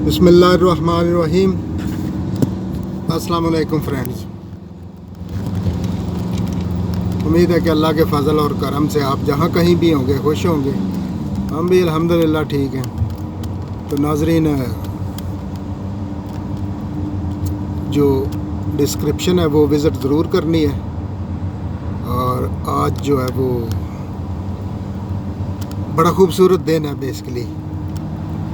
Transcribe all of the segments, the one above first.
बिस्मिल्लाहिर्रहमानिर्रहीम। अस्सलाम वालेकुम फ्रेंड्स। उम्मीद है कि अल्लाह के फ़ज़ल और करम से आप जहाँ कहीं भी होंगे खुश होंगे। हम भी अल्हम्दुलिल्लाह ठीक हैं। तो नाज़रीन, जो डिस्क्रिप्शन है वो विज़िट ज़रूर करनी है। और आज जो है वो बड़ा खूबसूरत दिन है बेसिकली।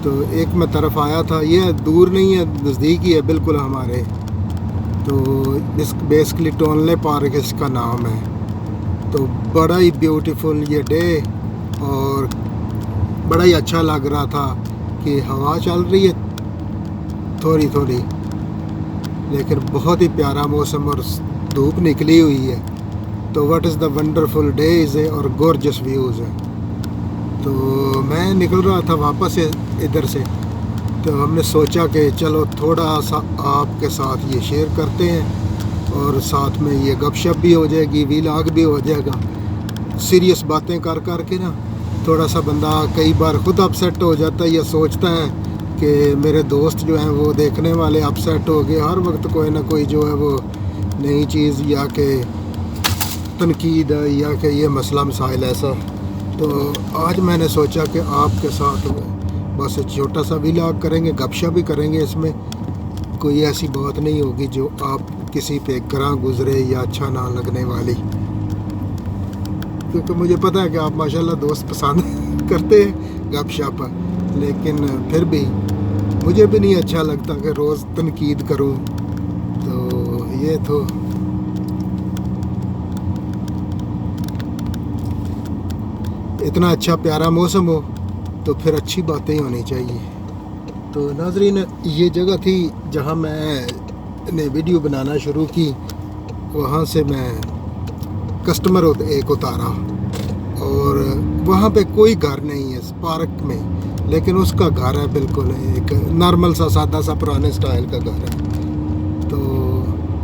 तो एक मैं तरफ आया था, ये दूर नहीं है, नज़दीक ही है बिल्कुल हमारे। तो इस बेसिकली टोनले पार्क इसका नाम है। तो बड़ा ही ब्यूटीफुल ये डे और बड़ा ही अच्छा लग रहा था कि हवा चल रही है थोड़ी थोड़ी, लेकिन बहुत ही प्यारा मौसम और धूप निकली हुई है। तो what is the wonderful days है और गॉर्जियस व्यूज़ है। तो मैं निकल रहा था वापस इधर से, तो हमने सोचा कि चलो थोड़ा सा आपके साथ ये शेयर करते हैं और साथ में ये गपशप भी हो जाएगी, व्लॉग भी हो जाएगा। सीरियस बातें कर कर के ना थोड़ा सा बंदा कई बार खुद अपसेट हो जाता है या सोचता है कि मेरे दोस्त जो हैं वो देखने वाले अपसेट हो गए। हर वक्त कोई ना कोई जो है वो नई चीज़ या कि तनकीद या कि ये मसला मसाइल ऐसा। तो आज मैंने सोचा कि आपके साथ बस छोटा सा व्लॉग करेंगे, गपशप भी करेंगे। इसमें कोई ऐसी बात नहीं होगी जो आप किसी पे ग्रां गुजरे या अच्छा ना लगने वाली, क्योंकि मुझे पता है कि आप माशाल्लाह दोस्त पसंद करते हैं गपशप, लेकिन फिर भी मुझे भी नहीं अच्छा लगता कि रोज़ तनकीद करूं। तो ये तो इतना अच्छा प्यारा मौसम हो तो फिर अच्छी बातें होनी चाहिए। तो नाज़रीन, ये जगह थी जहाँ मैंने वीडियो बनाना शुरू की। वहाँ से मैं कस्टमर एक उतारा और वहाँ पे कोई घर नहीं है इस पार्क में, लेकिन उसका घर है बिल्कुल एक नॉर्मल सा सादा सा पुराने स्टाइल का घर है। तो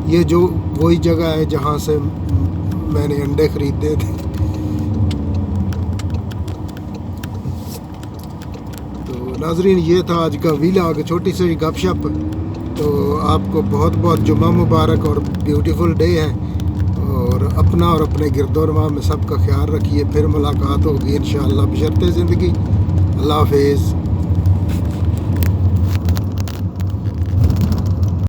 ये जो वही जगह है जहाँ से मैंने अंडे ख़रीदे थे। नाज़रीन, ये था आज का व्लॉग, छोटी सी गपशप। तो आपको बहुत बहुत जुम्मा मुबारक और ब्यूटीफुल डे है। और अपना और अपने गिरदोनवा में सबका ख्याल रखिए। फिर मुलाकात होगी इंशाअल्लाह बशर्ते ज़िंदगी। अल्लाह हाफ़िज़।